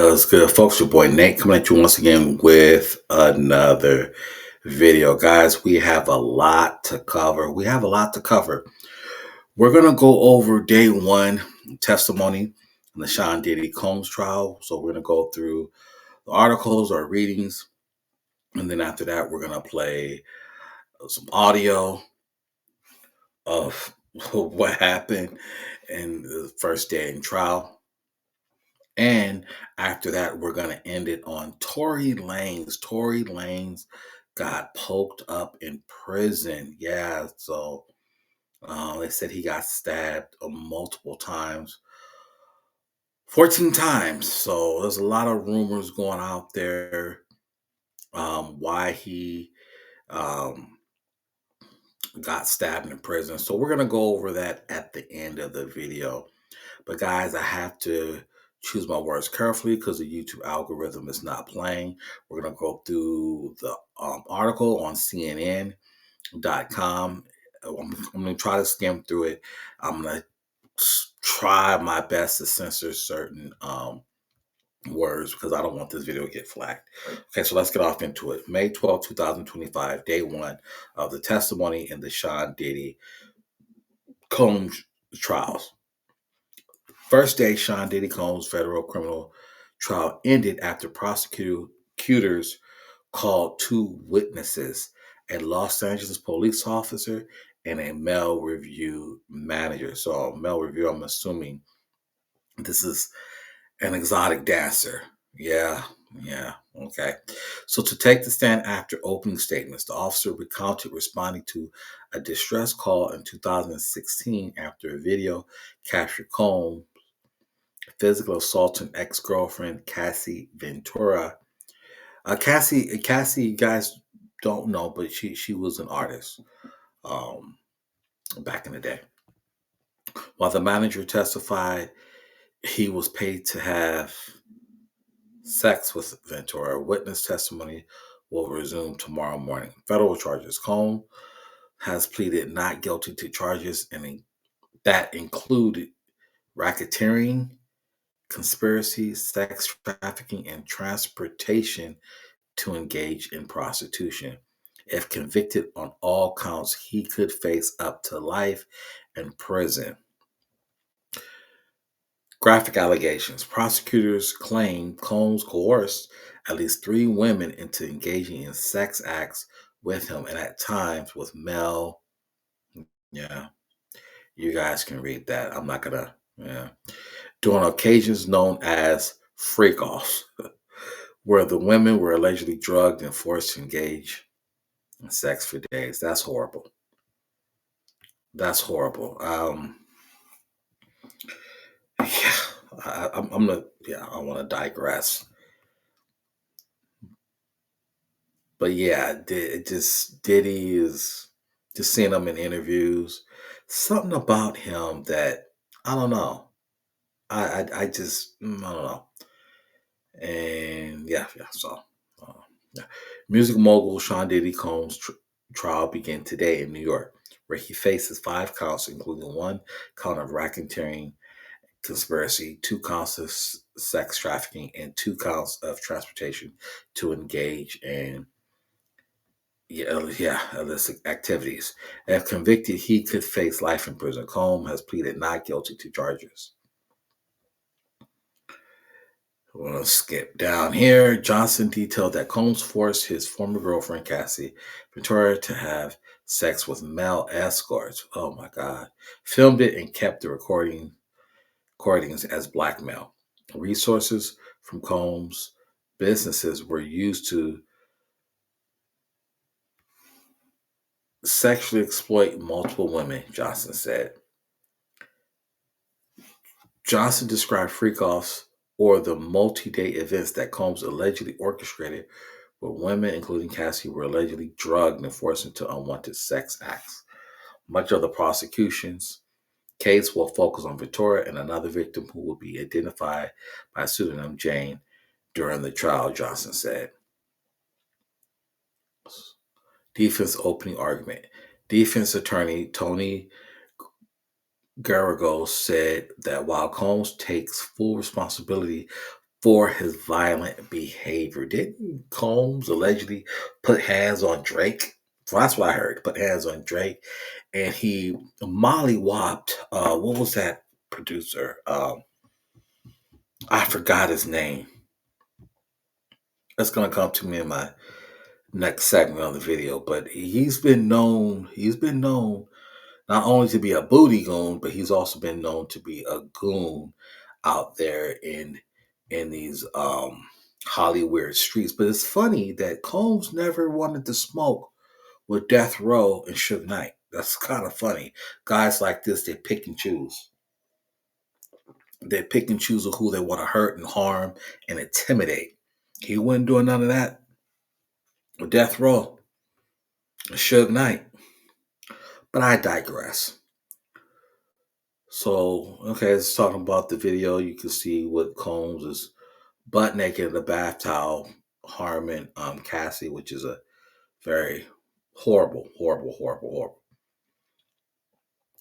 What's good, folks? Your boy Nate coming at you once again with another video. Guys, we have a lot to cover. We're going to go over day one testimony in the Sean Diddy Combs trial. So we're going to go through the articles or readings. And then after that, we're going to play some audio of what happened in the first day in trial. And after that, we're going to end it on Tory Lanez. Tory Lanez got poked up in prison. Yeah, so they said he got stabbed multiple times, 14 times. So there's a lot of rumors going out there why he um, got stabbed in prison. So we're going to go over that at the end of the video. But guys, I have to choose my words carefully because the YouTube algorithm is not playing. We're going to go through the article on CNN.com. I'm going to try to skim through it. I'm going to try my best to censor certain words because I don't want this video to get flagged. Okay, so let's get off into it. May 12, 2025, day one of the testimony in the Sean Diddy Combs trials. First day, Sean Diddy Combs' federal criminal trial ended after prosecutors called two witnesses, a Los Angeles police officer and a mail review manager. So, mail review, I'm assuming this is an exotic dancer. Yeah, okay. So, to take the stand after opening statements, the officer recounted responding to a distress call in 2016 after a video captured Combs physical assaulting ex-girlfriend Cassie Ventura. Cassie, you guys don't know, but she was an artist um, back in the day. While the manager testified he was paid to have sex with Ventura, witness testimony will resume tomorrow morning. Federal charges. Combs has pleaded not guilty to charges that included racketeering, conspiracy, sex trafficking, and transportation to engage in prostitution. If convicted on all counts, he could face up to life in prison. Graphic allegations. Prosecutors claim Combs coerced at least three women into engaging in sex acts with him and at times with male. Yeah, you guys can read that. I'm not going to. Yeah. During occasions known as freak offs, where the women were allegedly drugged and forced to engage in sex for days. That's horrible. That's horrible. Yeah, I'm gonna. Yeah, I want to digress, but yeah, it just Diddy is just seeing him in interviews. Something about him that I don't know. I just I don't know. And yeah. So, uh, yeah. Music mogul Sean Diddy Combs' trial began today in New York, where he faces 5 counts, including 1 count of racketeering, conspiracy, 2 counts of sex trafficking, and 2 counts of transportation to engage in illicit activities. If convicted, he could face life in prison. Combs has pleaded not guilty to charges. We'll skip down here. Johnson detailed that Combs forced his former girlfriend, Cassie Ventura, to have sex with male escorts. Oh my God. Filmed it and kept the recordings as blackmail. Resources from Combs' businesses were used to sexually exploit multiple women, Johnson said. Johnson described freak-offs or the multi-day events that Combs allegedly orchestrated where women, including Cassie, were allegedly drugged and forced into unwanted sex acts. Much of the prosecution's case will focus on Victoria and another victim who will be identified by pseudonym Jane during the trial, Johnson said. Defense opening argument. Defense attorney Tony Garagos said that while Combs takes full responsibility for his violent behavior. Didn't Combs allegedly put hands on Drake? Well, that's what I heard. Put hands on Drake, and he mollywopped. What was that producer? I forgot his name. That's gonna come to me in my next segment of the video. But he's been known. He's been known not only to be a booty goon, but he's also been known to be a goon out there in these Hollywood streets. But it's funny that Combs never wanted to smoke with Death Row and Suge Knight. That's kind of funny. Guys like this, they pick and choose. They pick and choose who they want to hurt and harm and intimidate. He wasn't doing none of that with Death Row and Suge Knight. But I digress. So, okay, let's talk about the video. You can see what Combs is butt naked in the bath towel, harming Cassie, which is a very horrible.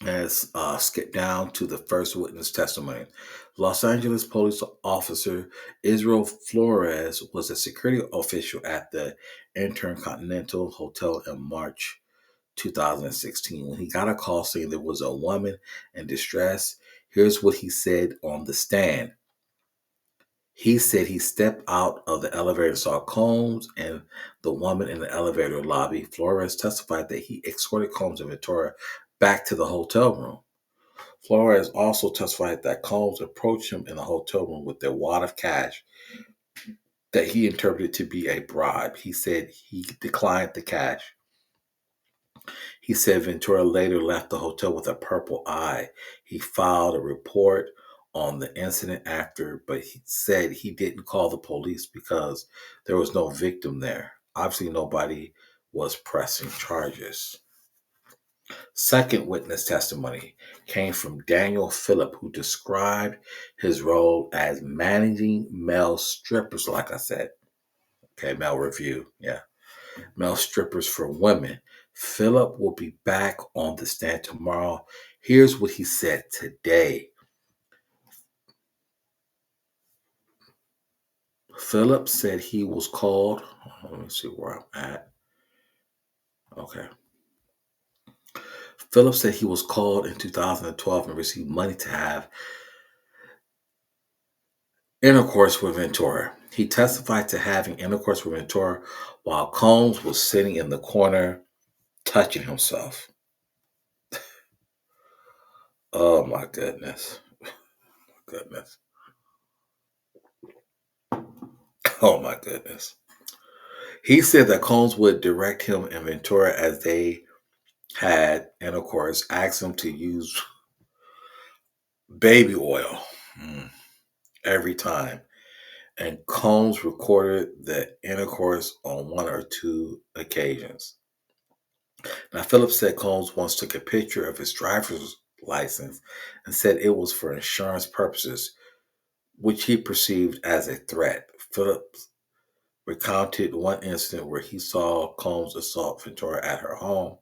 Let's skip down to the first witness testimony. Los Angeles police officer Israel Flores was a security official at the Intercontinental Hotel in March 2016 when he got a call saying there was a woman in distress. Here's what he said on the stand. He said he stepped out of the elevator and saw Combs and the woman in the elevator lobby. Flores testified that he escorted Combs and Ventura back to the hotel room. Flores also testified that Combs approached him in the hotel room with a wad of cash that he interpreted to be a bribe. He said he declined the cash. He said Ventura later left the hotel with a purple eye. He filed a report on the incident after, but he said he didn't call the police because there was no victim there. Obviously, nobody was pressing charges. Second witness testimony came from Daniel Phillip, who described his role as managing male strippers, like I said. Okay, male review. Yeah. Male strippers for women. Phillip will be back on the stand tomorrow. Here's what he said today. Phillip said he was called. Let me see where I'm at. Okay. Phillip said he was called in 2012 and received money to have intercourse with Ventura. He testified to having intercourse with Ventura while Combs was sitting in the corner touching himself. Oh my goodness. Goodness. Oh my goodness. He said that Combs would direct him and Ventura as they had intercourse, asked him to use baby oil every time. And Combs recorded the intercourse on one or two occasions. Now, Phillips said Combs once took a picture of his driver's license and said it was for insurance purposes, which he perceived as a threat. Phillips recounted one incident where he saw Combs assault Ventura at her home,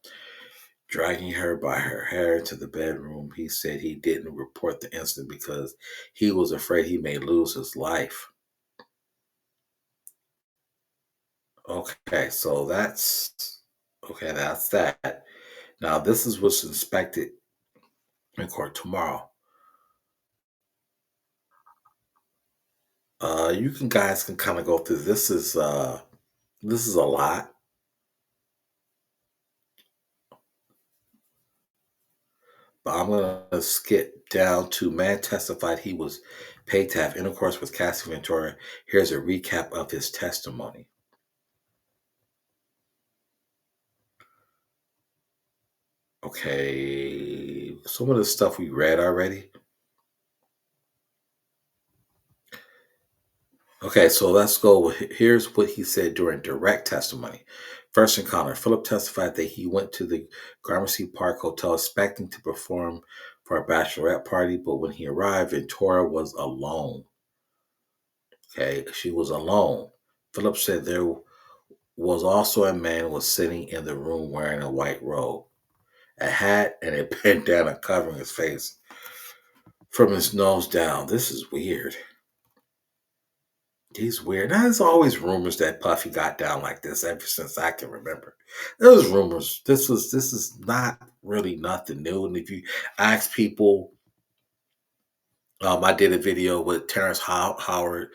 dragging her by her hair to the bedroom. He said he didn't report the incident because he was afraid he may lose his life. That's that. Now, this is what's expected in court tomorrow. You can guys can kind of go through. This is a lot, but I'm gonna skip down to man testified he was paid to have intercourse with Cassie Ventura. Here's a recap of his testimony. Okay, some of the stuff we read already. Okay, so let's go. Here's what he said during direct testimony. First encounter. Philip testified that he went to the Gramercy Park Hotel expecting to perform for a bachelorette party, but when he arrived, Ventura was alone. Okay, she was alone. Philip said there was also a man who was sitting in the room wearing a white robe, a hat, and a bandana covering his face from his nose down. This is weird. He's weird. There's always rumors that Puffy got down like this ever since I can remember. There was rumors. This is not really nothing new. And if you ask people, I did a video with Terrence Howard,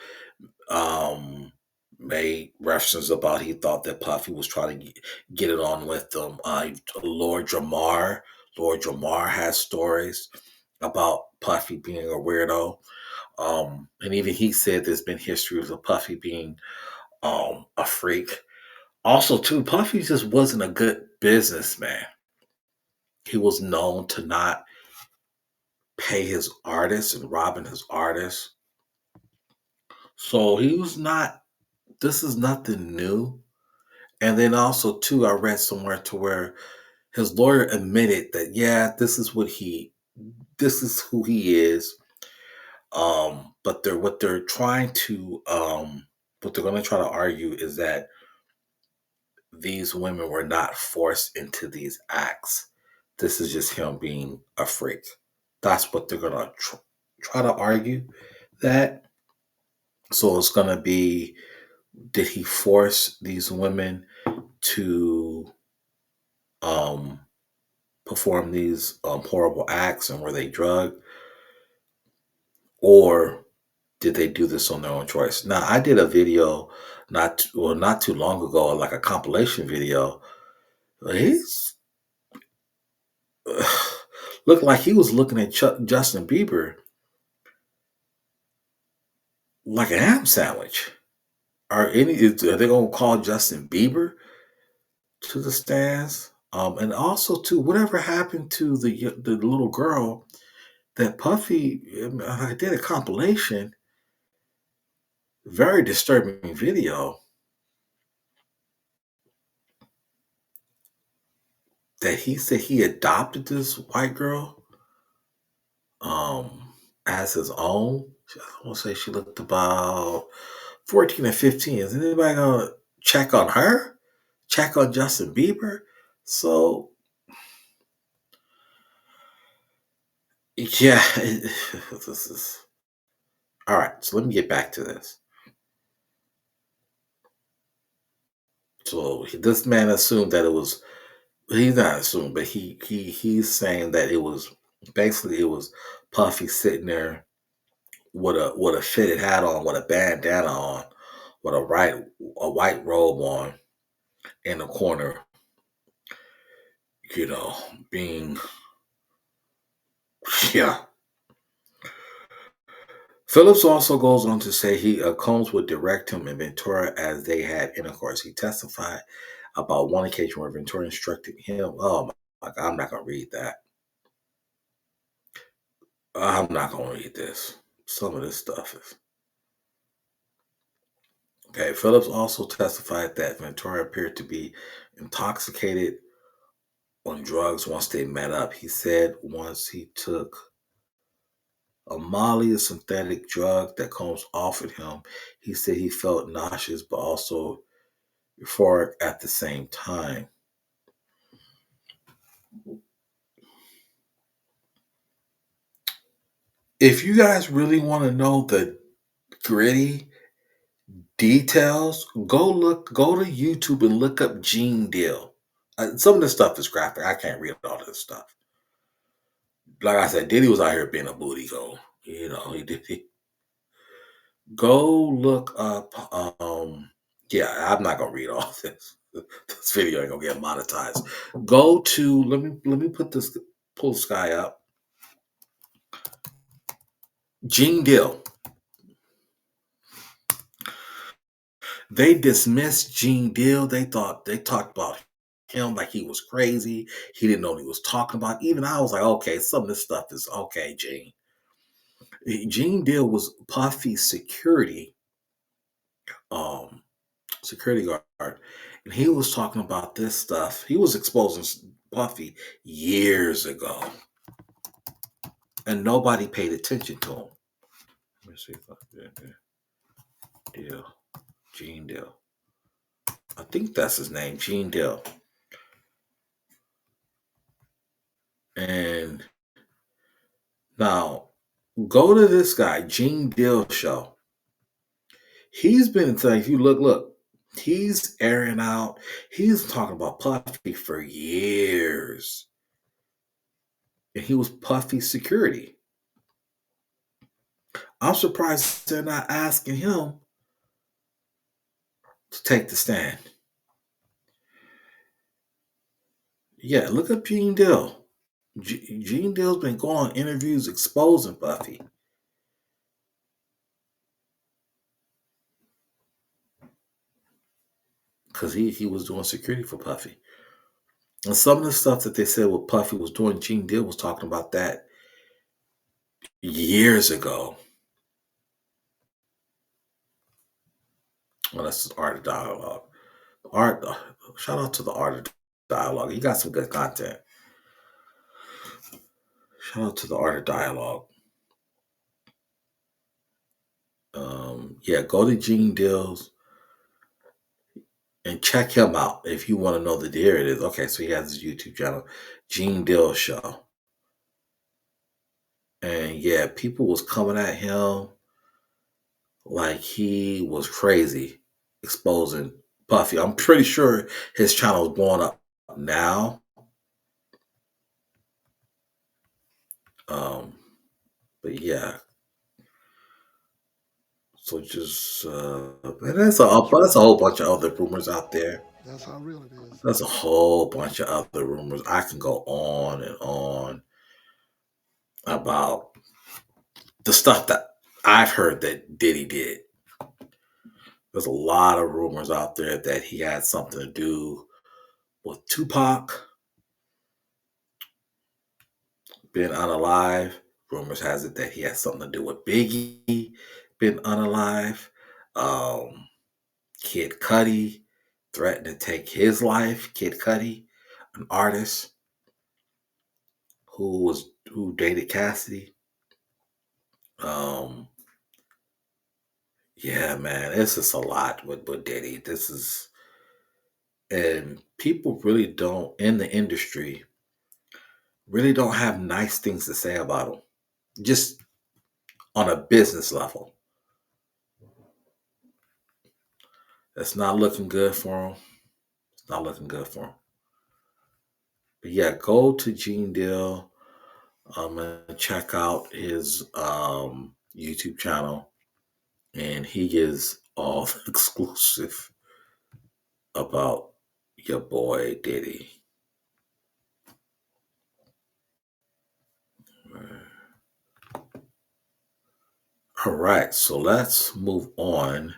um, made references about he thought that Puffy was trying to get it on with them. Lord Jamar, Lord Jamar has stories about Puffy being a weirdo. And even he said there's been histories of Puffy being a freak. Also, too, Puffy just wasn't a good businessman. He was known to not pay his artists and robbing his artists. So he was not, this is nothing new. And then also, too, I read somewhere to where his lawyer admitted that, yeah, this is who he is. But they're trying to, what they're going to try to argue is that these women were not forced into these acts. This is just him being a freak. That's what they're going to try to argue that. So it's going to be, did he force these women to um, perform these horrible acts, and were they drugged? Or did they do this on their own choice? Now, I did a video not too long ago, like a compilation video. He's looked like he was looking at Justin Bieber like a ham sandwich. Are they gonna call Justin Bieber to the stands? And also too, whatever happened to the little girl that Puffy? I did a compilation, very disturbing video that he said he adopted this white girl um as his own. I want to say she looked about 14 or 15. Is anybody gonna check on her? Check on Justin Bieber? So yeah, this is all right. So let me get back to this. So this man assumed that it was. He's not assuming, but he's saying that it was basically it was Puffy sitting there with a fitted hat on, with a bandana on, with a white robe on in the corner, you know, being yeah. Phillips also goes on to say Combs would direct him and Ventura as they had intercourse. He testified about one occasion where Ventura instructed him. Oh my God, I'm not gonna read that. I'm not gonna read this. Some of this stuff is okay. Phillips also testified that Ventura appeared to be intoxicated on drugs once they met up. He said once he took a Molly, a synthetic drug that Combs offered him, he said he felt nauseous but also euphoric at the same time. If you guys really want to know the gritty details, go to YouTube and look up Gene Deal. Some of this stuff is graphic. I can't read all this stuff. Like I said, Diddy was out here being a booty hole. You know, he did. Go look up. Yeah, I'm not gonna read all this. This video ain't gonna get monetized. Go to let me pull this guy up. Gene Deal. They dismissed Gene Deal. They talked about him like he was crazy. He didn't know what he was talking about. Even I was like, okay, some of this stuff is okay, Gene. Gene Deal was Puffy's um, security guard, and he was talking about this stuff. He was exposing Puffy years ago, and nobody paid attention to him. Let me see if I can Deal, Gene Deal. I think that's his name, Gene Deal. And now, go to this guy, Gene Deal show. He's been saying, if you look, he's airing out. He's talking about Puffy for years, and he was Puffy's security. I'm surprised they're not asking him to take the stand. Yeah, look up Gene Dill. Gene Dill's been going on interviews exposing Puffy because he was doing security for Puffy. And some of the stuff that they said what Puffy was doing, Gene Dill was talking about that years ago. Well, that's Art of Dialogue. Art, shout out to the Art of Dialogue. He got some good content. Shout out to the Art of Dialogue. Yeah, go to Gene Dill's and check him out if you want to know the here it is. Okay, so he has his YouTube channel, Gene Dill Show. And yeah, people was coming at him like he was crazy, exposing Puffy. I'm pretty sure his channel is blowing up now. Um, but yeah, so just and that's a whole bunch of other rumors out there. That's how real it is. There's a whole bunch of other rumors. I can go on and on about the stuff that I've heard that Diddy did. There's a lot of rumors out there that he had something to do with Tupac being unalive. Rumors has it that he has something to do with Biggie being unalive. Um, Kid Cudi threatened to take his life. Kid Cudi, an artist who dated Cassidy. Um, yeah, man, it's just a lot with Diddy. This is and people really don't in the industry really don't have nice things to say about him. Just on a business level, it's not looking good for him. It's not looking good for him. But yeah, go to Gene Deal and check out his YouTube channel, and he gives all the exclusive about your boy Diddy. All right, so let's move on